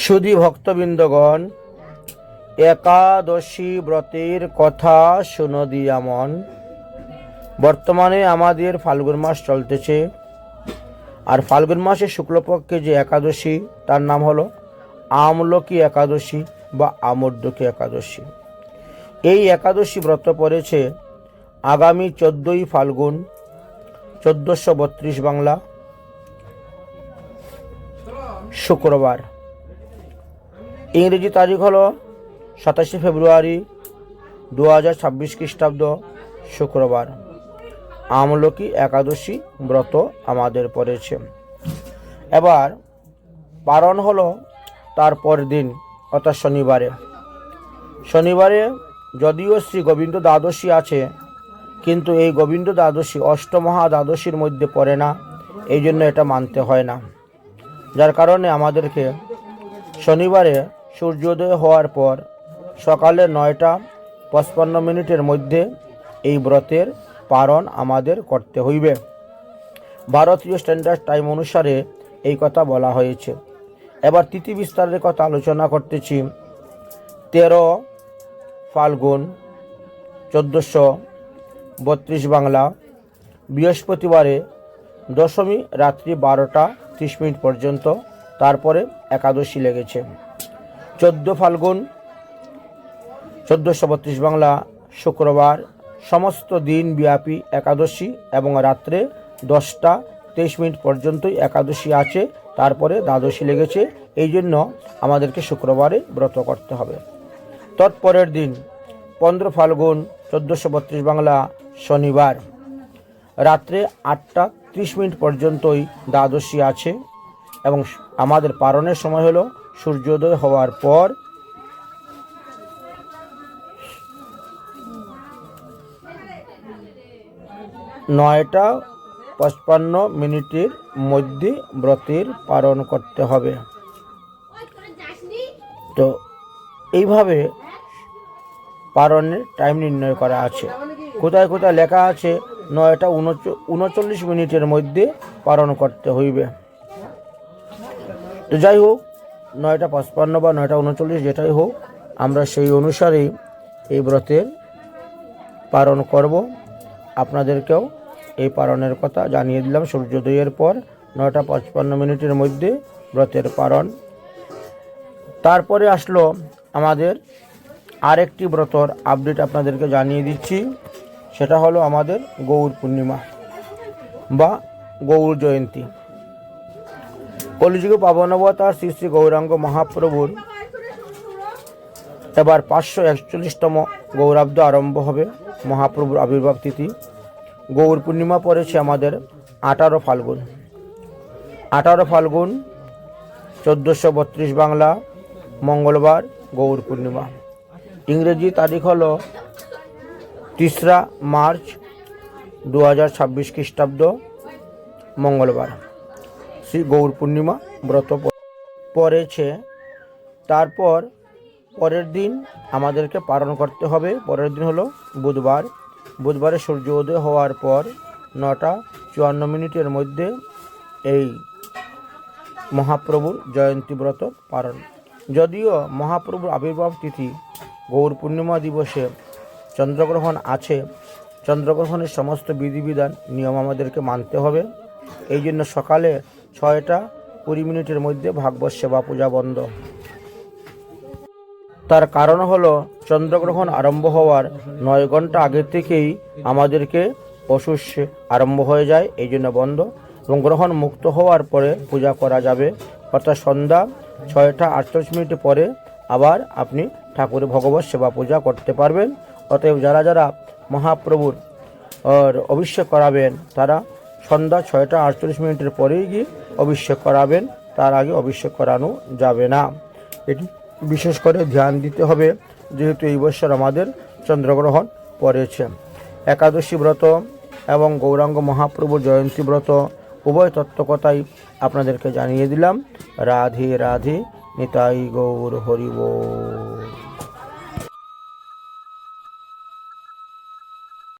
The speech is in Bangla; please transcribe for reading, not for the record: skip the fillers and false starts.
সুধী ভক্তবৃন্দগণ, একাদশী ব্রতের কথা শুনো দিয়া মন। বর্তমানে আমাদের ফাল্গুন মাস চলতেছে, আর ফাল্গুন মাসে শুক্লপক্ষে যে একাদশী তার নাম হলো আমলকি একাদশী বা আমর্দকী একাদশী। এই একাদশী ব্রত পড়েছে আগামী 14ই ফাল্গুন 1432 বাংলা শুক্রবার। ইংরেজি তারিখ হলো 27 ফেব্রুয়ারি 2026 খ্রিস্টাব্দ শুক্রবার। আমলকি একাদশী ব্রত আমাদের পড়েছে। এবার পারণ হলো তারপর দিন অর্থাৎ শনিবারে যদিও শ্রী গোবিন্দ দ্বাদশী আছে, কিন্তু এই গোবিন্দ দ্বাদশী অষ্টমহা দ্বাদশীর মধ্যে পড়ে না, এই জন্য এটা মানতে হয় না। যার কারণে আমাদেরকে শনিবারে সূর্যোদয় হওয়ার পর সকালে 9টা 55 মধ্যে এই ব্রতের পারণ আমাদের করতে হইবে। ভারতীয় স্ট্যান্ডার্ড টাইম অনুসারে এই কথা বলা হয়েছে। এবার তিথি বিস্তারের কথা আলোচনা করতেছি। 13 ফাল্গুন 1432 বাংলা বৃহস্পতিবারে দশমী রাত্রি 12টা 30 পর্যন্ত, তারপরে একাদশী লেগেছে। 14 ফাল্গুন 1432 বাংলা শুক্রবার সমস্ত দিন ব্যাপী একাদশী এবং রাত্রে 10টা 23 পর্যন্তই একাদশী আছে, তারপরে দ্বাদশী লেগেছে। এই জন্য আমাদেরকে শুক্রবারে ব্রত করতে হবে। তৎপরের দিন 15 ফাল্গুন 1432 বাংলা শনিবার রাত্রে 8টা 30 পর্যন্তই দ্বাদশী আছে এবং আমাদের পারণের সময় হলো সূর্যোদয় হওয়ার পর 9টা 55 মধ্যে ব্রতের পালন করতে হবে। তো এইভাবে পালনের টাইম নির্ণয় করা আছে। কোথায় কোথায় লেখা আছে 9টা 39 মধ্যে পালন করতে হইবে। তো যাই হোক, 9টা 55 বা 9টা 39 যেটাই হোক, আমরা সেই অনুসারেই এই ব্রতের পালন করব। আপনাদেরকেও এই পালনের কথা জানিয়ে দিলাম। সূর্যোদয়ের পর 9টা 55 মধ্যে ব্রতের পালন। তারপরে আসলো আমাদের আরেকটি ব্রতর আপডেট আপনাদেরকে জানিয়ে দিচ্ছি। সেটা হলো আমাদের গৌর পূর্ণিমা বা গৌর জয়ন্তী। কলিযুগে পাবন অবতার শ্রী শ্রী গৌরাঙ্গ মহাপ্রভুর এবার 541তম গৌরাব্দ আরম্ভ হবে। মহাপ্রভুর আবির্ভাব তিথি গৌর পূর্ণিমা পড়েছে আমাদের 18 ফাল্গুন 1432 বাংলা মঙ্গলবার গৌর পূর্ণিমা। ইংরেজি তারিখ হলো 3 মার্চ 2026 খ্রিস্টাব্দ মঙ্গলবার শ্রী গৌর পূর্ণিমা ব্রত পড়েছে। তারপর পরের দিন আমাদেরকে পালন করতে হবে। পরের দিন হলো বুধবারে সূর্য উদয় হওয়ার পর 9টা 54 মধ্যে এই মহাপ্রভুর জয়ন্তী ব্রত পালন। যদিও মহাপ্রভুর আবির্ভাব তিথি গৌর পূর্ণিমা দিবসে চন্দ্রগ্রহণ আছে, চন্দ্রগ্রহণের সমস্ত বিধিবিধান নিয়ম আমাদেরকে মানতে হবে। এই জন্য সকালে 6টা 20 মধ্যে ভাগবত সেবা পূজা বন্ধ। তার কারণ হলো চন্দ্রগ্রহণ আরম্ভ হওয়ার 9 ঘন্টা আগে থেকেই আমাদেরকে অসুর আরম্ভ হয়ে যায়, এই জন্য বন্ধ। এবং গ্রহণ মুক্ত হওয়ার পরে পূজা করা যাবে, অর্থাৎ সন্ধ্যা 6টা 48 পরে আবার আপনি ঠাকুরের ভগবত সেবা পূজা করতে পারবেন। অতএব যারা যারা মহাপ্রভুর অভিষেক করাবেন তারা সন্ধ্যা 6টা 48 পরেই গিয়ে অভিষেক করাবেন, তার আগে অভিষেক করানো যাবে না। এটি বিশেষ করে ধ্যান দিতে হবে, যেহেতু এই বছর আমাদের চন্দ্রগ্রহণ পড়েছে। একাদশী ব্রত এবং গৌরাঙ্গ মহাপ্রভুর জয়ন্তী ব্রত উভয় তত্ত্বকথাই আপনাদেরকে জানিয়ে দিলাম। রাধে রাধে, নিতাই গৌর হরি বল।